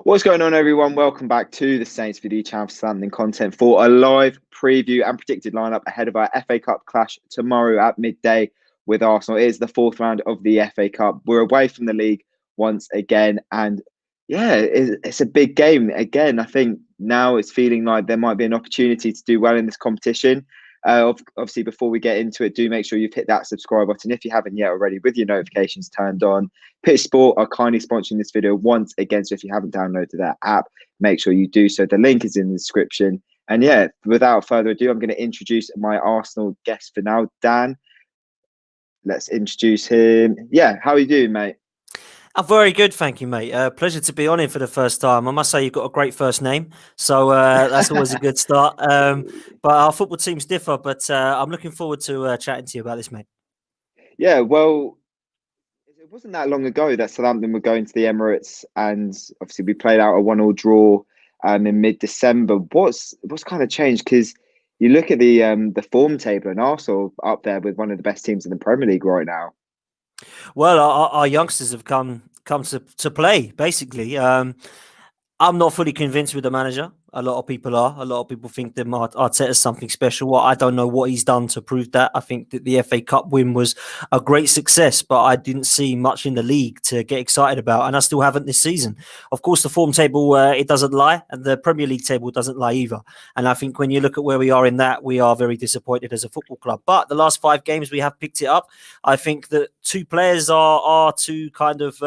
What's going on, everyone? Welcome back to the Saints Video channel for Southampton content for a live preview and predicted lineup ahead of our FA Cup clash tomorrow at midday with Arsenal. It is the fourth round of the FA Cup. We're away from the league once again, and yeah, it's a big game. Again, I think now it's feeling like there might be an opportunity to do well in this competition. Obviously, before we get into it, do make sure you've hit that subscribe button if you haven't yet already, with your notifications turned on. Pitch Sport are kindly sponsoring this video once again, so if you haven't downloaded that app, make sure you do so. The link is in the description. And yeah, without further ado, I'm going to introduce my Arsenal guest for now, Dan. Let's introduce him. Yeah, how are you doing, mate? I'm very good, thank you, mate. Pleasure to be on here for the first time. I must say you've got a great first name, so that's always a good start. But our football teams differ, but I'm looking forward to chatting to you about this, mate. Yeah, well, it wasn't that long ago that Southampton were going to the Emirates, and obviously we played out a 1-1 draw in mid-December. What's kind of changed? Because you look at the form table, and Arsenal up there with one of the best teams in the Premier League right now. Well, our youngsters have come to play, basically. I'm not fully convinced with the manager. A lot of people are. A lot of people think that Arteta's something special. Well, I don't know what he's done to prove that. I think that the FA Cup win was a great success, but I didn't see much in the league to get excited about, and I still haven't this season. Of course, the form table, it doesn't lie, and the Premier League table doesn't lie either. And I think when you look at where we are in that, we are very disappointed as a football club. But the last 5 games, we have picked it up. I think that 2 players are to kind of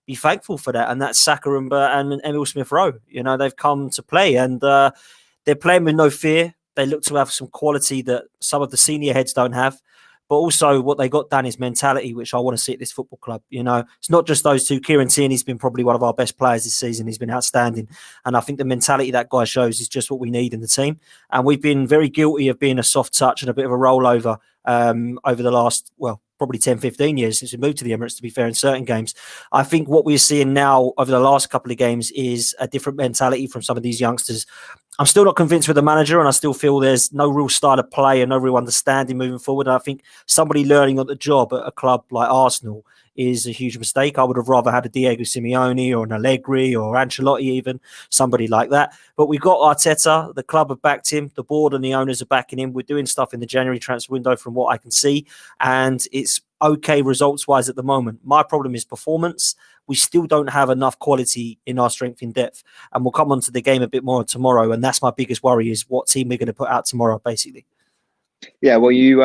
be thankful for that, and that's Saka and Emil Smith-Rowe. You know, they've come to play, and they're playing with no fear. They look to have some quality that some of the senior heads don't have, but also what they got done is mentality, which I want to see at this football club. You know, it's not just those two. Kieran Tierney's been probably one of our best players this season. He's been outstanding, and I think the mentality that guy shows is just what we need in the team. And we've been very guilty of being a soft touch and a bit of a rollover over the last, probably 10, 15 years since we moved to the Emirates, to be fair, in certain games. I think what we're seeing now over the last couple of games is a different mentality from some of these youngsters. I'm still not convinced with the manager, and I still feel there's no real style of play and no real understanding moving forward. And I think somebody learning on the job at a club like Arsenal is a huge mistake. I would have rather had a Diego Simeone or an Allegri or Ancelotti, even somebody like that. But we've got Arteta. The club have backed him. The board and the owners are backing him. We're doing stuff in the January transfer window from what I can see, and it's okay results-wise at the moment. My problem is performance. We still don't have enough quality in our strength in depth, and we'll come on to the game a bit more tomorrow, and that's my biggest worry, is what team we're going to put out tomorrow, basically. Yeah, well, you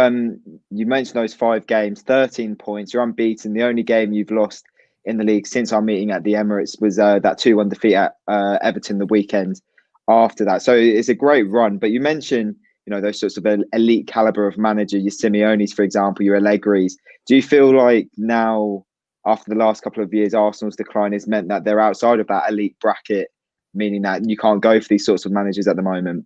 mentioned those 5 games, 13 points. You're unbeaten. The only game you've lost in the league since our meeting at the Emirates was that 2-1 defeat at Everton the weekend after that. So it's a great run. But you mentioned, you know, those sorts of elite caliber of manager, your Simeones, for example, your Allegris. Do you feel like now, after the last couple of years, Arsenal's decline has meant that they're outside of that elite bracket, meaning that you can't go for these sorts of managers at the moment?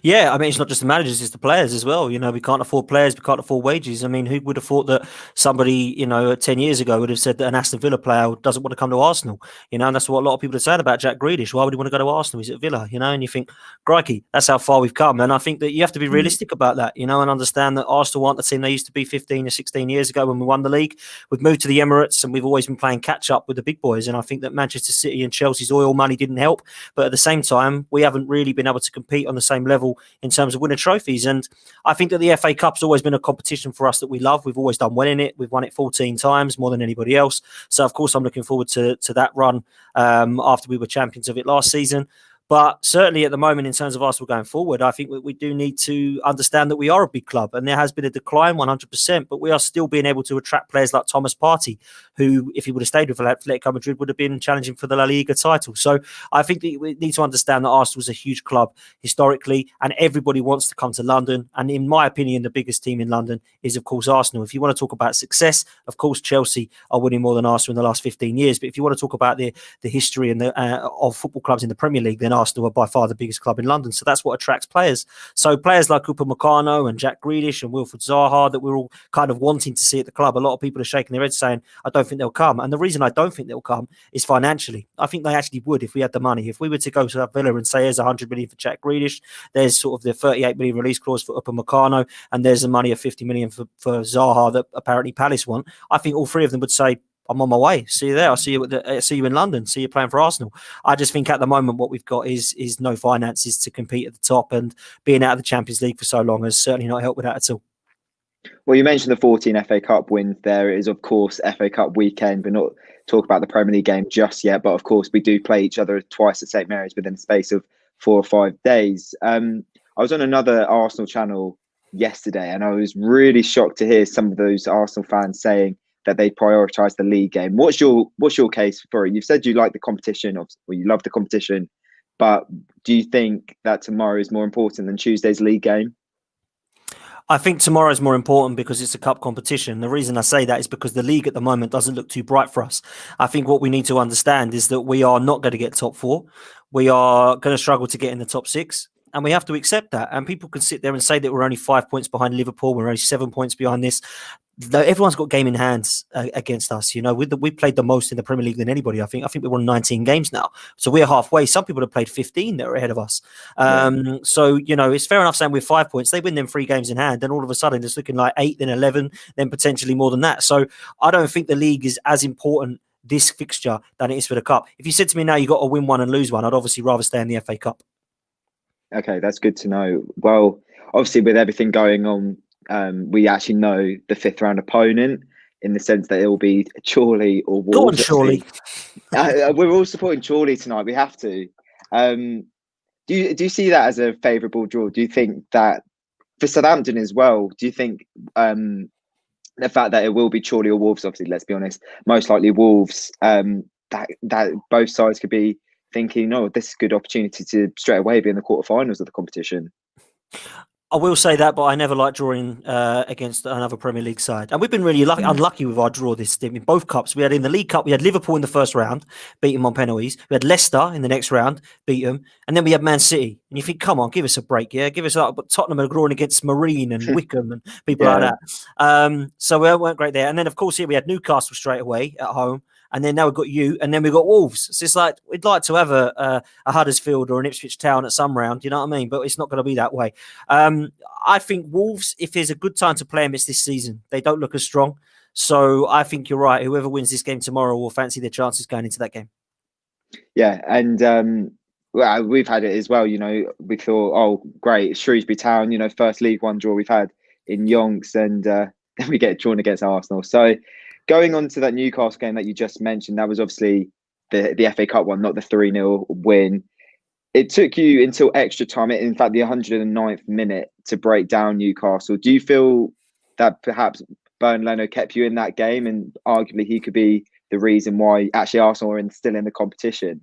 Yeah, I mean, it's not just the managers, it's the players as well. You know, we can't afford players, we can't afford wages. I mean, who would have thought that somebody, 10 years ago would have said that an Aston Villa player doesn't want to come to Arsenal? You know, and that's what a lot of people are saying about Jack Grealish. Why would he want to go to Arsenal? He's at Villa, and you think, crikey, that's how far we've come. And I think that you have to be realistic about that, and understand that Arsenal aren't the team they used to be 15 or 16 years ago when we won the league. We've moved to the Emirates, and we've always been playing catch up with the big boys. And I think that Manchester City and Chelsea's oil money didn't help. But at the same time, we haven't really been able to compete on the same level in terms of winning trophies. And I think that the FA Cup's always been a competition for us that we love. We've always done well in it. We've won it 14 times, more than anybody else. So of course I'm looking forward to that run after we were champions of it last season. But certainly at the moment, in terms of Arsenal going forward, I think we do need to understand that we are a big club, and there has been a decline 100%, but we are still being able to attract players like Thomas Partey, who, if he would have stayed with Atletico Madrid, would have been challenging for the La Liga title. So I think that we need to understand that Arsenal is a huge club historically, and everybody wants to come to London. And in my opinion, the biggest team in London is, of course, Arsenal. If you want to talk about success, of course, Chelsea are winning more than Arsenal in the last 15 years. But if you want to talk about the history and of football clubs in the Premier League, then Arsenal are by far the biggest club in London. So that's what attracts players. So players like Upamecano and Jack Grealish and Wilfried Zaha that we're all kind of wanting to see at the club. A lot of people are shaking their heads saying, I don't think they'll come. And the reason I don't think they'll come is financially. I think they actually would if we had the money. If we were to go to Villa and say, here's 100 million for Jack Grealish, there's sort of the 38 million release clause for Upamecano, and there's the money of 50 million for Zaha that apparently Palace want. I think all 3 of them would say, I'm on my way. See you there. I'll see you see you in London. See you playing for Arsenal. I just think at the moment what we've got is no finances to compete at the top, and being out of the Champions League for so long has certainly not helped with that at all. Well, you mentioned the 14 FA Cup wins there. It is, of course, FA Cup weekend. We're not talking about the Premier League game just yet, but of course, we do play each other twice at St Mary's within the space of 4 or 5 days. I was on another Arsenal channel yesterday, and I was really shocked to hear some of those Arsenal fans saying that they prioritise the league game. What's your case for it? You've said you like the competition, or you love the competition, but do you think that tomorrow is more important than Tuesday's league game? I think tomorrow is more important because it's a cup competition. The reason I say that is because the league at the moment doesn't look too bright for us. I think what we need to understand is that we are not going to get top 4. We are going to struggle to get in the top 6. And we have to accept that. And people can sit there and say that we're only 5 points behind Liverpool. We're only 7 points behind this. Everyone's got game in hands against us. You know, we played the most in the Premier League than anybody. I think we've won 19 games now, so we're halfway. Some people have played 15 that are ahead of us. So you know, it's fair enough saying we're 5 points. They win them 3 games in hand, and all of a sudden it's looking like 8, then 11, then potentially more than that. So I don't think the league is as important this fixture than it is for the cup. If you said to me now you got to win one and lose one, I'd obviously rather stay in the FA Cup. Okay, that's good to know. Well, obviously with everything going on, we actually know the 5th round opponent in the sense that it will be Chorley or Wolves. Go on, Chorley. We're all supporting Chorley tonight. We have to. Do you see that as a favourable draw? Do you think that for Southampton as well? Do you think the fact that it will be Chorley or Wolves? Obviously, let's be honest, most likely Wolves. That both sides could be thinking, oh, this is a good opportunity to straight away be in the quarterfinals of the competition. I will say that, but I never like drawing against another Premier League side. And we've been really unlucky with our draw this team in both cups. We had in the League Cup, we had Liverpool in the first round, beat them on penalties. We had Leicester in the next round, beat them. And then we had Man City. And you think, come on, give us a break, yeah? Give us but Tottenham are drawing against Marine and Wickham and people like that. So we weren't great there. And then, of course, here we had Newcastle straight away at home. And then now we've got you, and then we've got Wolves. So it's like we'd like to have a Huddersfield or an Ipswich Town at some round, you know what I mean? But it's not going to be that way. I think Wolves, if there's a good time to play them, it's this season. They don't look as strong. So I think you're right. Whoever wins this game tomorrow will fancy their chances going into that game. Yeah, and well, we've had it as well. You know, we thought, oh, great, Shrewsbury Town, you know, first League One draw we've had in Yonks, and then we get drawn against Arsenal. So going on to that Newcastle game that you just mentioned, that was obviously the FA Cup one, not the 3-0 win. It took you until extra time, in fact, the 109th minute, to break down Newcastle. Do you feel that perhaps Bernd Leno kept you in that game, and arguably he could be the reason why actually Arsenal are still in the competition?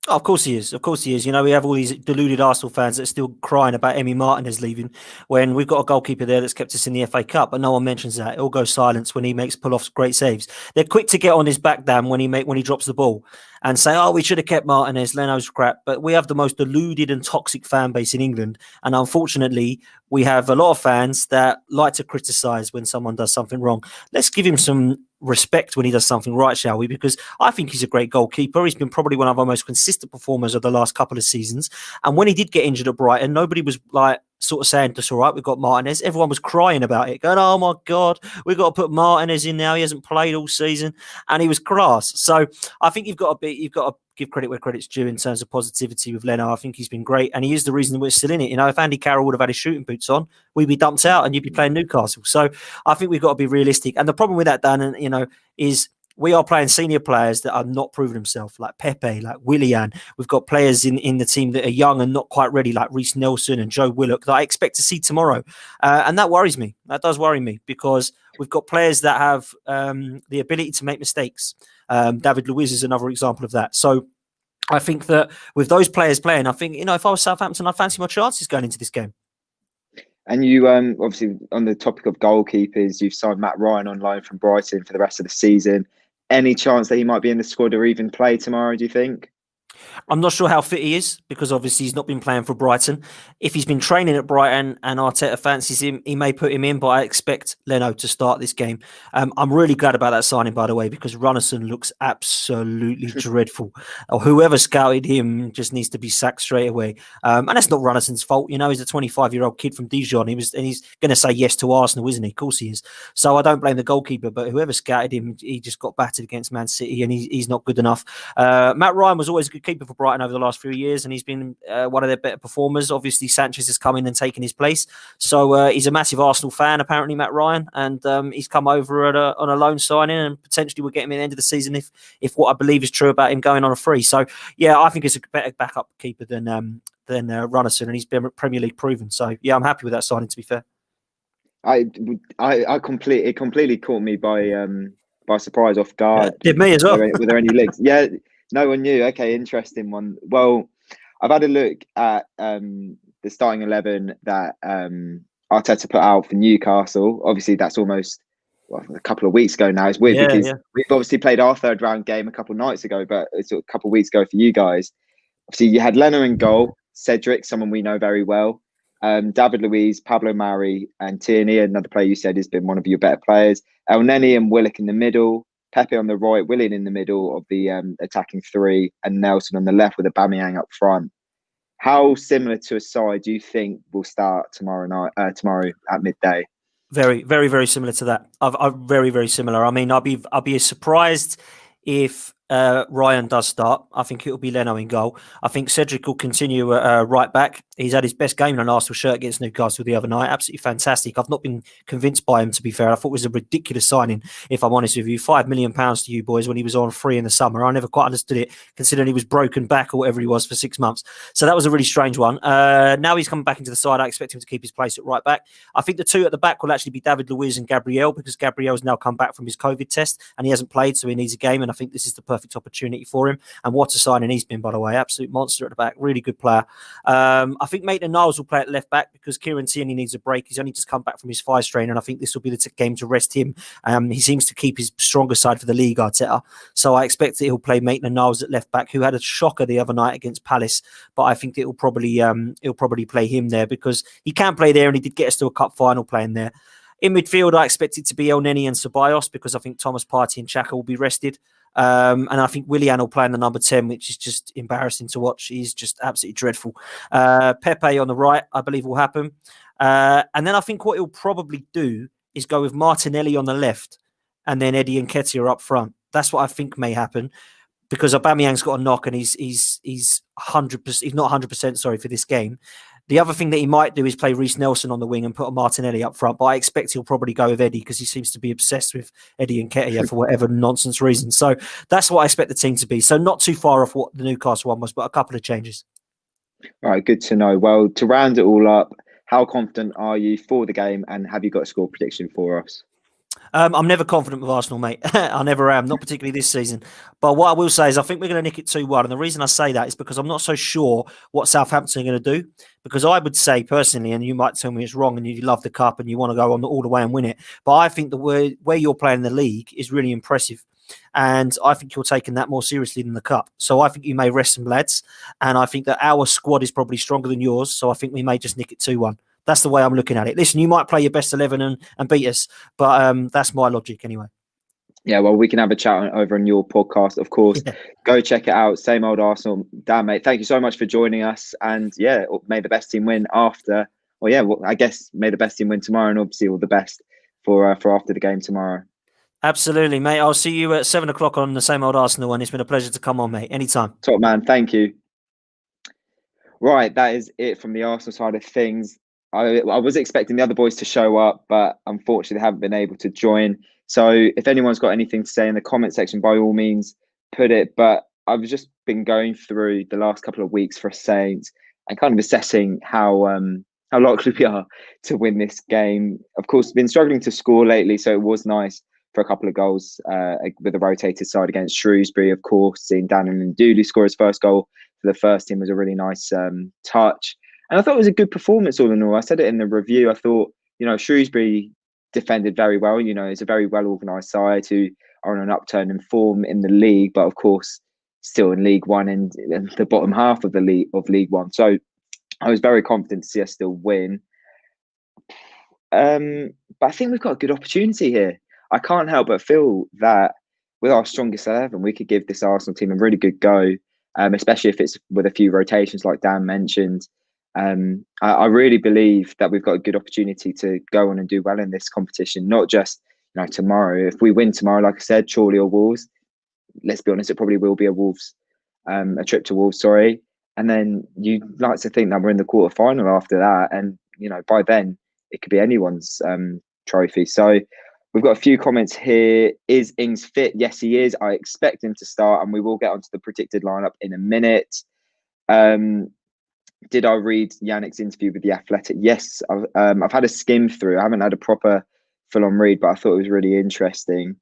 Oh, of course he is. Of course he is. You know, we have all these deluded Arsenal fans that are still crying about Emi Martinez leaving when we've got a goalkeeper there that's kept us in the FA Cup, but no one mentions that. It all goes silence when he makes pull-offs, great saves. They're quick to get on his back, Dan, when he drops the ball and say, oh, we should have kept Martinez, Leno's crap. But we have the most deluded and toxic fan base in England. And unfortunately, we have a lot of fans that like to criticise when someone does something wrong. Let's give him some respect when he does something right, shall we? Because I think he's a great goalkeeper. He's been probably one of our most consistent performers of the last couple of seasons. And when he did get injured at Brighton, nobody was like sort of saying, that's all right, we've got Martinez. Everyone was crying about it, going, oh my God, we've got to put Martinez in now. He hasn't played all season. And he was class. So I think you've got to give credit where credit's due in terms of positivity with Leno. I think he's been great, and he is the reason we're still in it. You know, if Andy Carroll would have had his shooting boots on, we'd be dumped out and you'd be playing Newcastle. So I think we've got to be realistic. And the problem with that, Dan, you know, is we are playing senior players that are not proven themselves, like Pepe, like Willian. We've got players in the team that are young and not quite ready, like Reece Nelson and Joe Willock, that I expect to see tomorrow. And that worries me. That does worry me, because we've got players that have the ability to make mistakes. David Luiz is another example of that. So I think that with those players playing, I think, you know, if I was Southampton, I'd fancy my chances going into this game. And you, obviously, on the topic of goalkeepers, you've signed Matt Ryan on loan from Brighton for the rest of the season. Any chance that he might be in the squad or even play tomorrow, do you think? I'm not sure how fit he is because obviously he's not been playing for Brighton. If he's been training at Brighton and Arteta fancies him, he may put him in, but I expect Leno to start this game. I'm really glad about that signing, by the way, because Runnison looks absolutely dreadful. Or whoever scouted him just needs to be sacked straight away. And that's not Runnison's fault. You know, he's a 25-year-old kid from Dijon. He's going to say yes to Arsenal, isn't he? Of course he is. So I don't blame the goalkeeper, but whoever scouted him, he just got battered against Man City and he's not good enough. Matt Ryan was always a good keeper for Brighton over the last few years, and he's been one of their better performers. Obviously, Sanchez has come in and taken his place. So he's a massive Arsenal fan, apparently, Matt Ryan, and he's come over on a loan signing, and potentially we'll get him at the end of the season if what I believe is true about him going on a free. So, yeah, I think it's a better backup keeper than Runnison, and he's been Premier League proven. So, yeah, I'm happy with that signing, to be fair. I completely caught me by surprise, off guard. Did me as well. Were there any links? Yeah, no one knew. Okay, interesting one. Well, I've had a look at the starting 11 that Arteta put out for Newcastle. Obviously, that's almost a couple of weeks ago now. It's weird because we've obviously played our third round game a couple of nights ago, but it's a couple of weeks ago for you guys. Obviously, you had Leno in goal, Cedric, someone we know very well. David Luiz, Pablo Mari, and Tierney, another player you said has been one of your better players. El Neni and Willock in the middle, Pepe on the right, Willian in the middle of the attacking three, and Nelson on the left with Aubameyang up front. How similar to a side do you think will start tomorrow at midday? Very, very, very similar to that. I've very, very similar. I mean, I'll be surprised if Ryan does start. I think it'll be Leno in goal. I think Cedric will continue right back. He's had his best game in an Arsenal shirt against Newcastle the other night. Absolutely fantastic. I've not been convinced by him, to be fair. I thought it was a ridiculous signing, if I'm honest with you. £5 million to you boys when he was on free in the summer. I never quite understood it, considering he was broken back or whatever he was for 6 months. So that was a really strange one. Now he's coming back into the side. I expect him to keep his place at right back. I think the two at the back will actually be David Luiz and Gabriel, because Gabriel's now come back from his COVID test and he hasn't played, so he needs a game. And I think this is the perfect opportunity for him. And what a signing he's been, by the way. Absolute monster at the back. Really good player. I think Maitland-Niles will play at left back because Kieran Tierney needs a break. He's only just come back from his thigh strain, and I think this will be the game to rest him. He seems to keep his stronger side for the league, Arteta. So I expect that he'll play Maitland-Niles at left back, who had a shocker the other night against Palace. But I think he'll probably play him there because he can play there, and he did get us to a cup final playing there. In midfield, I expect it to be El Neni and Ceballos because I think Thomas Partey and Xhaka will be rested. And I think Willian will play in the number 10, which is just embarrassing to watch. He's just absolutely dreadful. Pepe on the right, I believe, will happen. And then I think what he'll probably do is go with Martinelli on the left and then Eddie Nketiah up front. That's what I think may happen because Aubameyang's got a knock and he's 100%. He's not 100%. Sorry for this game. The other thing that he might do is play Reece Nelson on the wing and put a Martinelli up front, but I expect he'll probably go with Eddie because he seems to be obsessed with Eddie Nketiah for whatever nonsense reason. So that's what I expect the team to be. So not too far off what the Newcastle one was, but a couple of changes. All right, good to know. Well, to round it all up, how confident are you for the game, and have you got a score prediction for us? I'm never confident with Arsenal, mate. I never am, not particularly this season. But what I will say is I think we're going to nick it 2-1. And the reason I say that is because I'm not so sure what Southampton are going to do. Because I would say personally, and you might tell me it's wrong and you love the cup and you want to go on all the way and win it. But I think the way you're playing the league is really impressive. And I think you're taking that more seriously than the cup. So I think you may rest some lads. And I think that our squad is probably stronger than yours. So I think we may just nick it 2-1. That's the way I'm looking at it. Listen, you might play your best 11 and beat us, but that's my logic anyway. Yeah, well, we can have a chat over on your podcast, of course. Yeah. Go check it out. Same Old Arsenal. Dan, mate, thank you so much for joining us. And yeah, may the best team win after. Well, yeah, I guess may the best team win tomorrow, and obviously all the best for after the game tomorrow. Absolutely, mate. I'll see you at 7 o'clock on the Same Old Arsenal one. It's been a pleasure to come on, mate. Anytime. Top man. Thank you. Right, that is it from the Arsenal side of things. I was expecting the other boys to show up, but unfortunately they haven't been able to join. So if anyone's got anything to say in the comment section, by all means, put it. But I've just been going through the last couple of weeks for Saints and kind of assessing how likely we are to win this game. Of course, been struggling to score lately, so it was nice for a couple of goals with a rotated side against Shrewsbury. Of course, seeing Daniel Ndulu score his first goal for the first team was a really nice touch. And I thought it was a good performance all in all. I said it in the review. I thought, Shrewsbury defended very well. It's a very well-organised side who are on an upturn in form in the league. But of course, still in League One and the bottom half of the League One. So I was very confident to see us still win. But I think we've got a good opportunity here. I can't help but feel that with our strongest 11, we could give this Arsenal team a really good go, especially if it's with a few rotations like Dan mentioned. I really believe that we've got a good opportunity to go on and do well in this competition, not just tomorrow. If we win tomorrow, like I said, Chorley or Wolves, let's be honest, it probably will be a trip to Wolves, sorry. And then you'd like to think that we're in the quarter final after that. And, by then it could be anyone's trophy. So we've got a few comments here. Is Ings fit? Yes, he is. I expect him to start, and we will get onto the predicted lineup in a minute. Did I read Yannick's interview with The Athletic? Yes, I've had a skim through. I haven't had a proper full-on read, but I thought it was really interesting.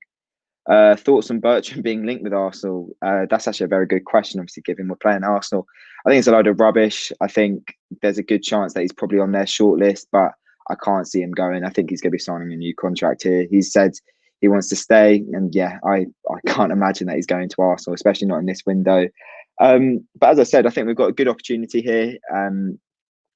Thoughts on Bertrand being linked with Arsenal? That's actually a very good question, obviously, given we're playing Arsenal. I think it's a load of rubbish. I think there's a good chance that he's probably on their shortlist, but I can't see him going. I think he's going to be signing a new contract here. He's said he wants to stay, and yeah, I can't imagine that he's going to Arsenal, especially not in this window. But as I said, I think we've got a good opportunity here.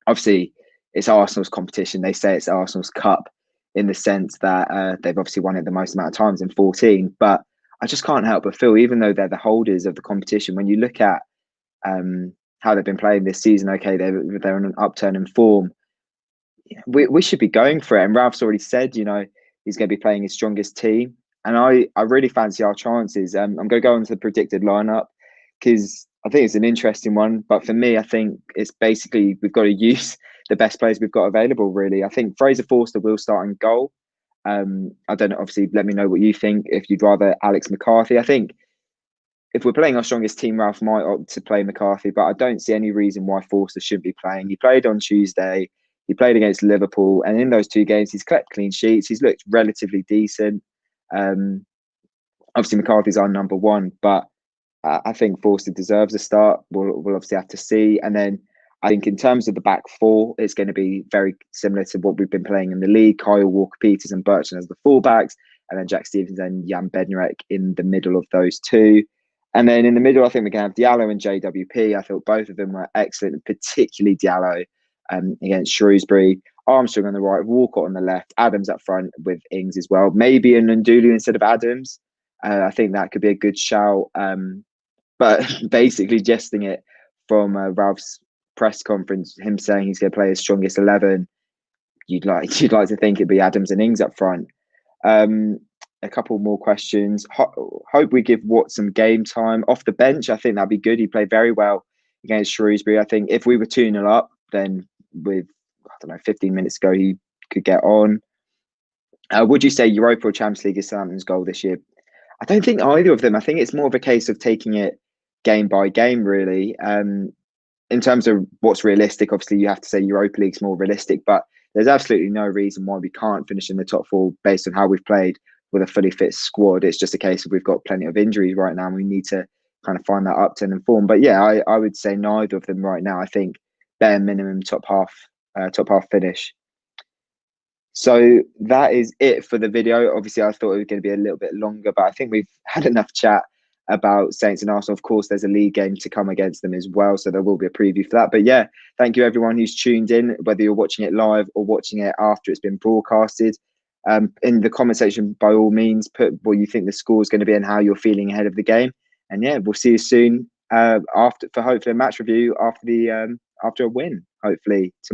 Obviously, it's Arsenal's competition. They say it's Arsenal's cup in the sense that they've obviously won it the most amount of times in 14. But I just can't help but feel, even though they're the holders of the competition, when you look at how they've been playing this season, okay, they're on an upturn in form. We should be going for it. And Ralph's already said, he's going to be playing his strongest team. And I really fancy our chances. I'm going to go into the predicted lineup because I think it's an interesting one. But for me, I think it's basically we've got to use the best players we've got available, really. I think Fraser Forster will start in goal. I don't know. Obviously, let me know what you think. If you'd rather Alex McCarthy, I think if we're playing our strongest team, Ralph might opt to play McCarthy, but I don't see any reason why Forster shouldn't be playing. He played on Tuesday. He played against Liverpool, and in those 2 games, he's kept clean sheets. He's looked relatively decent. Obviously, McCarthy's our number one, but I think Forster deserves a start. We'll obviously have to see. And then I think in terms of the back four, it's going to be very similar to what we've been playing in the league. Kyle Walker-Peters and Bertrand as the fullbacks, and then Jack Stevens and Jan Bednarek in the middle of those 2. And then in the middle, I think we're going to have Diallo and JWP. I thought both of them were excellent, particularly Diallo against Shrewsbury. Armstrong on the right, Walcott on the left, Adams up front with Ings as well. Maybe an Ndulu instead of Adams. I think that could be a good shout. But basically, jesting it from Ralph's press conference, him saying he's going to play his strongest 11, you'd like to think it'd be Adams and Ings up front. A couple more questions. Hope we give Watt some game time off the bench. I think that'd be good. He played very well against Shrewsbury. I think if we were 2-0 up, then with 15 minutes ago, he could get on. Would you say Europa or Champions League is Southampton's goal this year? I don't think either of them. I think it's more of a case of taking it game by game, really. In terms of what's realistic, obviously you have to say Europa League's more realistic, but there's absolutely no reason why we can't finish in the top 4 based on how we've played with a fully fit squad. It's just a case of we've got plenty of injuries right now and we need to kind of find that upturn in form. But yeah, I would say neither of them right now. I think bare minimum top half finish. So that is it for the video. Obviously, I thought it was going to be a little bit longer, but I think we've had enough chat about Saints and Arsenal. Of course, there's a league game to come against them as well, so there will be a preview for that. But yeah, thank you everyone who's tuned in, whether you're watching it live or watching it after it's been broadcasted. In the comment section, by all means, put what you think the score is going to be and how you're feeling ahead of the game. And yeah, we'll see you soon for hopefully a match review after a win, hopefully tomorrow.